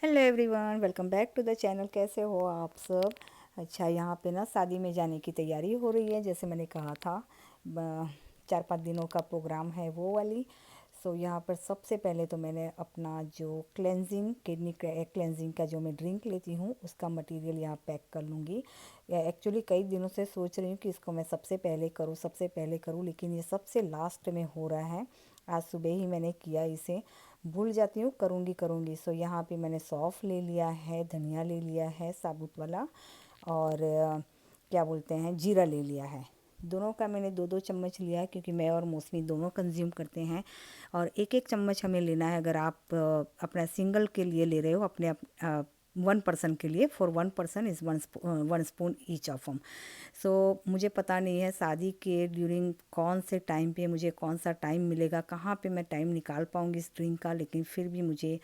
Hello everyone, welcome back to the channel. कैसे हो आप सब? अच्छा, यहाँ पे ना शादी में जाने की तैयारी हो रही है, जैसे मैंने कहा था। 4-5 दिनों का प्रोग्राम है वो वाली। सो यहाँ पर सबसे पहले तो मैंने अपना जो क्लेंजिंग किडनी क्लेंजिंग का जो मैं ड्रिंक लेती हूँ उसका मटेरियल यहाँ पैक कर लूँगी। एक्चुअली कई दिनों से सोच रही हूँ कि इसको मैं सबसे पहले करूँ, लेकिन ये सबसे लास्ट में हो रहा है। आज सुबह ही मैंने किया इसे। भूल जाती हूँ, करूँगी। सो यहाँ पे मैंने सौंफ ले लिया है, धनिया ले लिया है साबुत वाला, और क्या बोलते हैं, जीरा ले लिया है। दोनों का मैंने 2-2 चम्मच लिया है, क्योंकि मैं और मौसमी दोनों कंज्यूम करते हैं। और एक एक चम्मच हमें लेना है। अगर आप अपना सिंगल के लिए ले रहे हो, अपने 1 पर्सन के लिए, for 1 person is 1 spoon each of हम। सो मुझे पता नहीं है शादी के ड्यूरिंग कौन से टाइम पे मुझे कौन सा टाइम मिलेगा, कहाँ पे मैं टाइम निकाल पाऊँगी इस ड्रिंक का, लेकिन फिर भी मुझे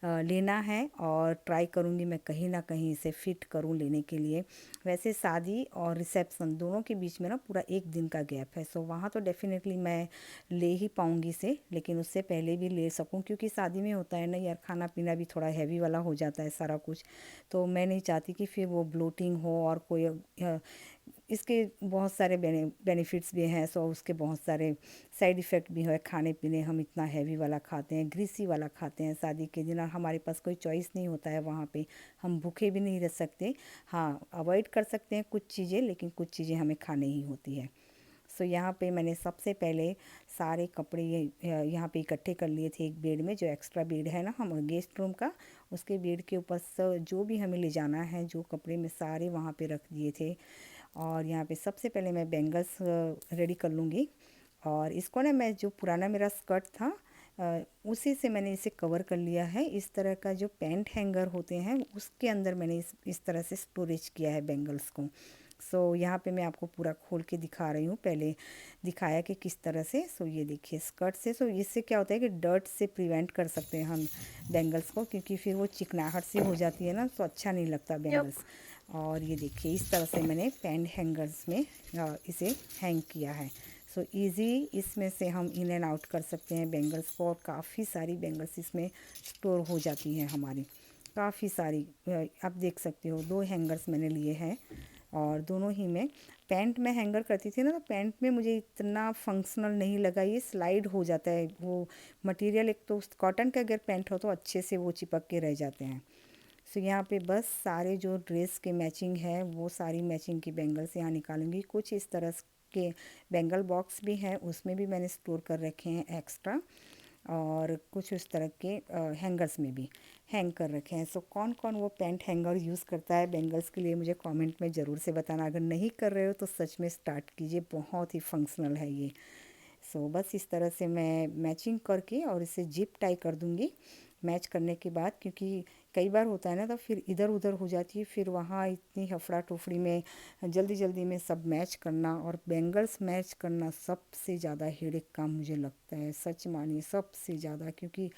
लेना है और ट्राई करूँगी मैं कहीं ना कहीं इसे फ़िट करूँ लेने के लिए। वैसे शादी और रिसेप्शन दोनों के बीच में ना पूरा एक दिन का गैप है। सो वहाँ तो डेफ़िनेटली मैं ले ही पाऊँगी इसे, लेकिन उससे पहले भी ले सकूँ, क्योंकि शादी में होता है ना यार, खाना पीना भी थोड़ा हैवी वाला हो जाता है सारा कुछ। तो मैं नहीं चाहती कि फिर वो ब्लोटिंग हो, और कोई इसके बहुत सारे बेनिफिट्स भी हैं। सो उसके बहुत सारे साइड इफ़ेक्ट भी है। खाने पीने हम इतना हैवी वाला खाते हैं, ग्रीसी वाला खाते हैं शादी के दिन, और हमारे पास कोई चॉइस नहीं होता है वहाँ पे। हम भूखे भी नहीं रह सकते। हाँ, अवॉइड कर सकते हैं कुछ चीज़ें, लेकिन कुछ चीज़ें हमें खाने ही होती है। सो यहाँ पे मैंने सबसे पहले सारे कपड़े यहाँ पे इकट्ठे कर लिए थे एक बेड में। जो एक्स्ट्रा बेड है ना हम गेस्ट रूम का, उसके बेड के ऊपर जो भी हमें ले जाना है, जो कपड़े में सारे वहाँ पे रख दिए थे। और यहाँ पे सबसे पहले मैं बैंगल्स रेडी कर लूँगी। और इसको ना, मैं जो पुराना मेरा स्कर्ट था उसी से मैंने इसे कवर कर लिया है। इस तरह का जो पैंट हैंगर होते हैं उसके अंदर मैंने इस तरह से स्टोरेज किया है बैंगल्स को। सो यहाँ पे मैं आपको पूरा खोल के दिखा रही हूँ। पहले दिखाया कि किस तरह से। सो ये देखिए स्कर्ट से। सो इससे क्या होता है कि डर्ट से प्रिवेंट कर सकते हैं हम बैंगल्स को, क्योंकि फिर वो चिकनाहट सी हो जाती है ना, तो अच्छा नहीं लगता बैंगल्स। और ये देखिए इस तरह से मैंने पेन हैंगर्स में इसे हैंग किया है। सो इजी इसमें से हम इन एंड आउट कर सकते हैं बैंगल्स को, और काफ़ी सारी बैंगल्स इसमें स्टोर हो जाती हैं हमारी, काफ़ी सारी। आप देख सकते हो 2 हैंगर्स मैंने लिए हैं, और दोनों ही में पैंट में हैंगर करती थी ना, तो पैंट में मुझे इतना फंक्शनल नहीं लगा। ये स्लाइड हो जाता है वो मटेरियल। एक तो कॉटन का अगर पैंट हो तो अच्छे से वो चिपक के रह जाते हैं। सो यहाँ पे बस सारे जो ड्रेस के मैचिंग है वो सारी मैचिंग की बैंगल्स यहाँ निकालूंगी। कुछ इस तरह के बैंगल बॉक्स भी हैं, उसमें भी मैंने स्टोर कर रखे हैं एक्स्ट्रा। और कुछ इस तरह के हैंगर्स में भी हैंग कर रखे हैं। सो कौन कौन वो पेंट हैंगर यूज़ करता है बैंगल्स के लिए, मुझे कमेंट में ज़रूर से बताना। अगर नहीं कर रहे हो तो सच में स्टार्ट कीजिए, बहुत ही फंक्शनल है ये। सो बस इस तरह से मैं मैचिंग करके और इसे जिप टाई कर दूँगी मैच करने के बाद, क्योंकि कई बार होता है ना तो फिर इधर उधर हो जाती है, फिर वहाँ इतनी हफड़ा टोफड़ी में जल्दी जल्दी में सब मैच करना और बैंगल्स मैच करना सबसे ज़्यादा हेडेक काम मुझे लगता है, सच मानिए सबसे ज़्यादा। क्योंकि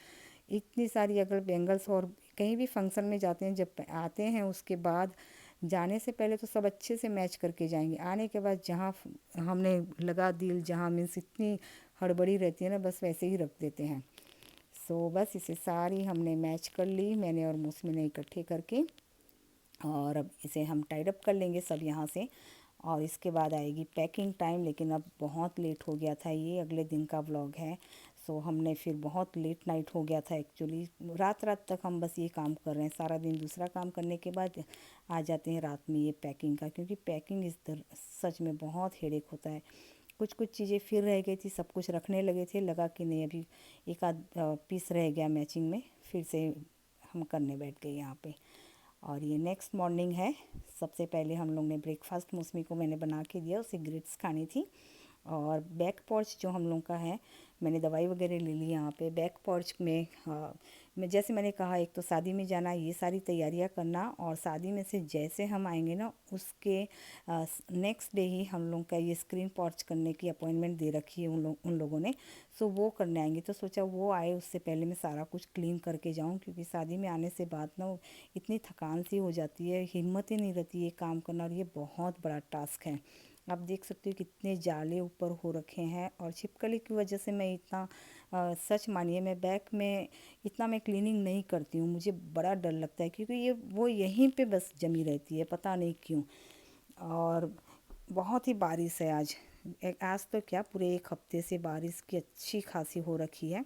इतनी सारी अगर बैंगल्स, और कहीं भी फंक्शन में जाते हैं, जब आते हैं उसके बाद जाने से पहले तो सब अच्छे से मैच करके जाएंगे, आने के बाद जहाँ हमने लगा दिल, जहाँ मीन्स इतनी हड़बड़ी रहती है ना, बस वैसे ही रख देते हैं। सो बस इसे सारी हमने मैच कर ली, मैंने और मौसमी ने इकट्ठे करके। और अब इसे हम टाइड अप कर लेंगे सब यहाँ से, और इसके बाद आएगी पैकिंग टाइम। लेकिन अब बहुत लेट हो गया था, ये अगले दिन का व्लॉग है। सो हमने फिर बहुत लेट नाइट हो गया था एक्चुअली, रात रात तक हम बस ये काम कर रहे हैं। सारा दिन दूसरा काम करने के बाद आ जाते हैं रात में ये पैकिंग का, क्योंकि पैकिंग सच में बहुत हेडेक होता है। कुछ कुछ चीज़ें फिर रह गई थी, सब कुछ रखने लगे थे, लगा कि नहीं अभी एक आध पीस रह गया मैचिंग में, फिर से हम करने बैठ गए यहाँ पे। और ये नेक्स्ट मॉर्निंग है। सबसे पहले हम लोग ने ब्रेकफास्ट मौसमी को मैंने बना के दिया, उसे ग्रिट्स खानी थी। और बैक पॉर्च जो हम लोग का है, मैंने दवाई वगैरह ले ली यहाँ पे। बैक पॉर्च में मैं जैसे मैंने कहा, एक तो शादी में जाना, ये सारी तैयारियाँ करना, और शादी में से जैसे हम आएंगे ना उसके नेक्स्ट डे ही हम लोग का ये स्क्रीन पॉर्च करने की अपॉइंटमेंट दे रखी है उन लोगों ने। सो वो करने आएंगे, तो सोचा वो आए उससे पहले मैं सारा कुछ क्लीन करके जाऊँ, क्योंकि शादी में आने से बाद ना इतनी थकान सी हो जाती है, हिम्मत ही नहीं रहती ये काम करना, और ये बहुत बड़ा टास्क है। आप देख सकते हो कितने जाले ऊपर हो रखे हैं, और छिपकली की वजह से मैं इतना सच मानिए मैं बैग में इतना मैं क्लीनिंग नहीं करती हूँ, मुझे बड़ा डर लगता है क्योंकि ये वो यहीं पे बस जमी रहती है, पता नहीं क्यों। और बहुत ही बारिश है आज। आज तो क्या, पूरे एक हफ्ते से बारिश की अच्छी खासी हो रखी है।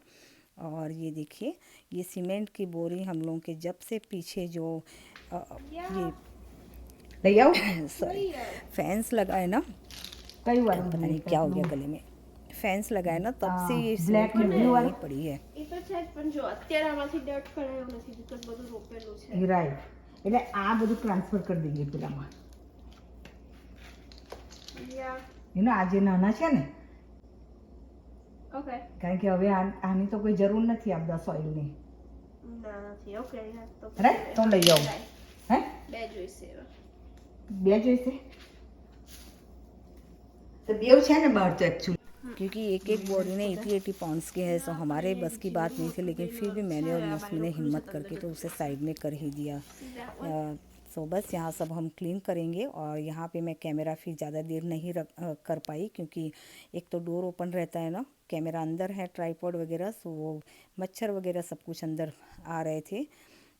और ये देखिए, ये सीमेंट की बोरी हम लोगों के जब से पीछे जो ये ले आओ सॉरी फैंस लगा है ना, कई बार पता नहीं क्या हो गया पेट्रोल गले में, फैंस लगाए ना तब से ये सीमेंट બ્લેક की ને बोरी બ્લુ यहीं વાળું पड़ी है। એ તો છે જ પણ જો અત્યારે આમાંથી ડટ કરાયું નથી બીકોઝ બધું રોપેલું છે. રાઈટ એટલે આ બધું ટ્રાન્સફર કરી દઈએ પેલામાં યા એનો આજે નાના છે ને ઓકે કારણ કે હવે આની તો કોઈ જરૂર નથી આ બધા સોઇલની ના નથી ઓકે તો રાઈટ તો લઈ આવો હે બે જોઈશે એવા બે જોઈશે તો બેવ છે ને બહાર તો एक्चुअली क्योंकि एक एक बोरी ने 80-80 पाउंड्स के है, सो हमारे बस की बात नहीं थी, लेकिन फिर भी मैंने और मौसमी ने हिम्मत करके तो उसे साइड में कर ही दिया। सो बस यहाँ सब हम क्लीन करेंगे, और यहाँ पे मैं कैमरा फिर ज़्यादा देर नहीं कर पाई क्योंकि एक तो डोर ओपन रहता है ना, कैमरा अंदर है ट्राईपॉड वगैरह, सो वो मच्छर वगैरह सब कुछ अंदर आ रहे थे।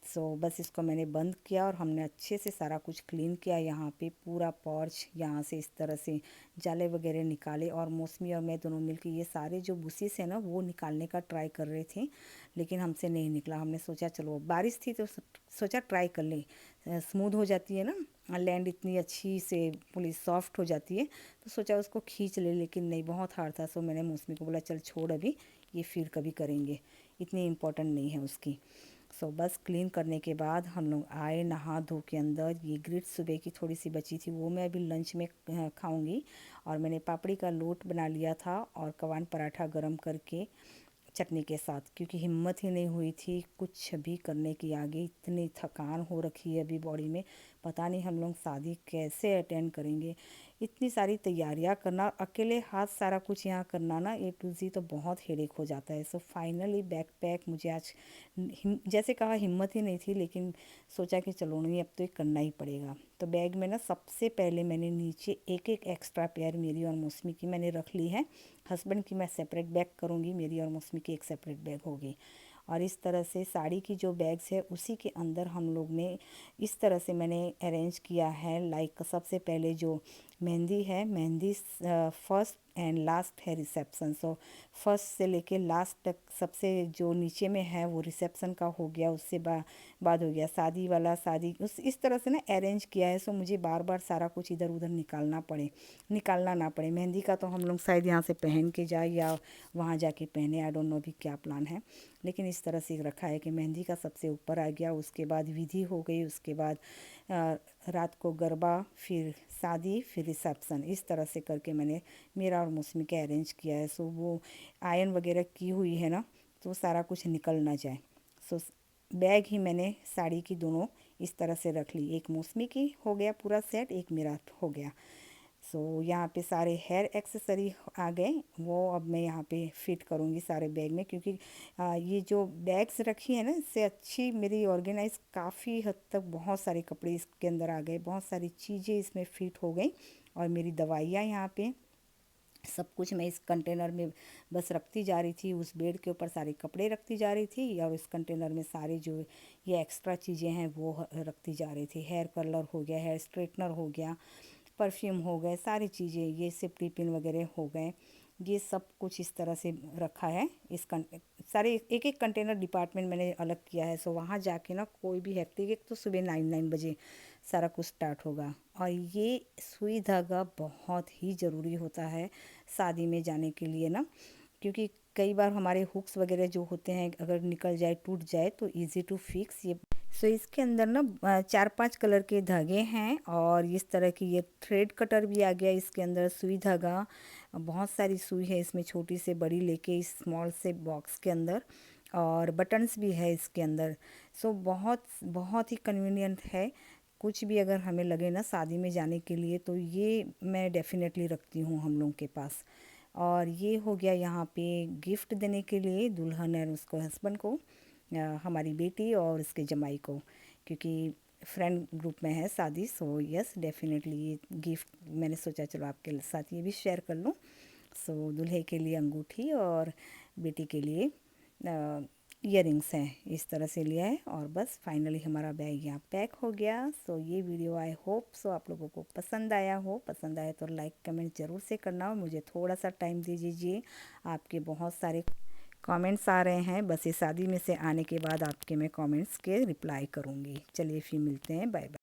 सो बस इसको मैंने बंद किया और हमने अच्छे से सारा कुछ क्लीन किया। यहाँ पे पूरा पॉर्च यहाँ से इस तरह से जाले वगैरह निकाले, और मौसमी और मैं दोनों मिलकर ये सारे जो बुशीस है ना वो निकालने का ट्राई कर रहे थे, लेकिन हमसे नहीं निकला। हमने सोचा चलो बारिश थी तो सोचा ट्राई कर लें, स्मूथ हो जाती है ना लैंड, इतनी अच्छी से पूरी सॉफ्ट हो जाती है, तो सोचा उसको खींच ले, लेकिन नहीं, बहुत हार्ड था। सो मैंने मौसमी को बोला चल छोड़ अभी, ये फिर कभी करेंगे, इतनी इम्पोर्टेंट नहीं है उसकी। सो बस क्लीन करने के बाद हम लोग आए नहा धो के अंदर। ये ग्रिट्स सुबह की थोड़ी सी बची थी, वो मैं अभी लंच में खाऊंगी। और मैंने पापड़ी का लोट बना लिया था और कवान पराठा गरम करके चटनी के साथ, क्योंकि हिम्मत ही नहीं हुई थी कुछ भी करने की आगे। इतनी थकान हो रखी है अभी बॉडी में, पता नहीं हम लोग शादी कैसे अटेंड करेंगे। इतनी सारी तैयारियां करना, अकेले हाथ सारा कुछ यहाँ करना ना ए टू जी, तो बहुत हेडेक हो जाता है। सो फाइनली बैग पैक मुझे आज जैसे कहा हिम्मत ही नहीं थी, लेकिन सोचा कि चलो नहीं, अब तो ये करना ही पड़ेगा। तो बैग में ना सबसे पहले मैंने नीचे एक एक एक्स्ट्रा पेयर मेरी और मौसमी की मैंने रख ली है। हस्बैंड की मैं सेपरेट बैग करूँगी, मेरी और मौसमी की एक सेपरेट बैग होगी। और इस तरह से साड़ी की जो बैग्स है उसी के अंदर हम लोग ने इस तरह से मैंने अरेंज किया है। लाइक सबसे पहले जो मेहंदी है, मेहंदी फर्स्ट एंड लास्ट है रिसेप्शन। सो फर्स्ट से लेके लास्ट तक सबसे जो नीचे में है वो रिसेप्शन का हो गया, उससे बाद हो गया शादी वाला, शादी उस इस तरह से ना अरेंज किया है। सो मुझे बार बार सारा कुछ इधर उधर निकालना ना पड़े। मेहंदी का तो हम लोग शायद यहाँ से पहन के जाए या वहाँ जाके पहने, आई डोंट नो अभी क्या प्लान है, लेकिन इस तरह से रखा है कि मेहंदी का सबसे ऊपर आ गया, उसके बाद विधि हो गई, उसके बाद रात को गरबा, फिर शादी, फिर रिसेप्शन, इस तरह से करके मैंने मेरा और मौसमी का अरेंज किया है। सो वो आयरन वगैरह की हुई है ना, तो सारा कुछ निकल ना जाए। सो बैग ही मैंने साड़ी की दोनों इस तरह से रख ली, एक मौसमी की हो गया पूरा सेट, एक मेरा हो गया। सो यहाँ पे सारे हेयर एक्सेसरी आ गए, वो अब मैं यहाँ पे फिट करूँगी सारे बैग में, क्योंकि ये जो बैग्स रखी है ना इससे अच्छी मेरी ऑर्गेनाइज, काफ़ी हद तक बहुत सारे कपड़े इसके अंदर आ गए, बहुत सारी चीज़ें इसमें फिट हो गई। और मेरी दवाइयाँ यहाँ पे सब कुछ मैं इस कंटेनर में बस रखती जा रही थी, उस बेड के ऊपर सारे कपड़े रखती जा रही थी, और इस कंटेनर में सारे जो ये एक्स्ट्रा चीज़ें हैं वो रखती जा रही थी। हेयर कर्लर हो गया, हेयर स्ट्रेटनर हो गया, परफ्यूम हो गए, सारी चीज़ें, ये सेफ्टी पिन वगैरह हो गए, ये सब कुछ इस तरह से रखा है। सारे एक एक कंटेनर डिपार्टमेंट मैंने अलग किया है। सो वहाँ जाके ना कोई भी हैप्टिक, एक तो सुबह 9 बजे सारा कुछ स्टार्ट होगा, और ये सुई धागा बहुत ही ज़रूरी होता है शादी में जाने के लिए ना, क्योंकि कई बार हमारे हुक्स वगैरह जो होते हैं अगर निकल जाए, टूट जाए, तो इजी टू फिक्स ये। सो इसके अंदर ना 4-5 कलर के धागे हैं, और इस तरह की ये थ्रेड कटर भी आ गया इसके अंदर, सुई धागा, बहुत सारी सुई है इसमें, छोटी से बड़ी लेके इस स्मॉल से बॉक्स के अंदर, और बटन्स भी है इसके अंदर। सो बहुत बहुत ही कन्वीनियंट है। कुछ भी अगर हमें लगे ना शादी में जाने के लिए, तो ये मैं डेफिनेटली रखती हूँ हम लोगों के पास। और ये हो गया यहाँ पे गिफ्ट देने के लिए दुल्हन और उसको हस्बैंड को, हमारी बेटी और उसके जमाई को, क्योंकि फ्रेंड ग्रुप में है शादी, सो यस डेफिनेटली ये गिफ्ट मैंने सोचा चलो आपके साथ ये भी शेयर कर लूँ। सो दूल्हे के लिए अंगूठी और बेटी के लिए ईयरिंग्स हैं, इस तरह से लिया है। और बस फाइनली हमारा बैग यहाँ पैक हो गया। सो ये वीडियो आई होप सो आप लोगों को पसंद आया हो। पसंद आया तो लाइक कमेंट ज़रूर से करना, और मुझे थोड़ा सा टाइम दे दीजिए। आपके बहुत सारे कमेंट्स आ रहे हैं, बस ये शादी में से आने के बाद आपके मैं कमेंट्स के रिप्लाई करूँगी। चलिए फिर मिलते हैं, बाय बाय।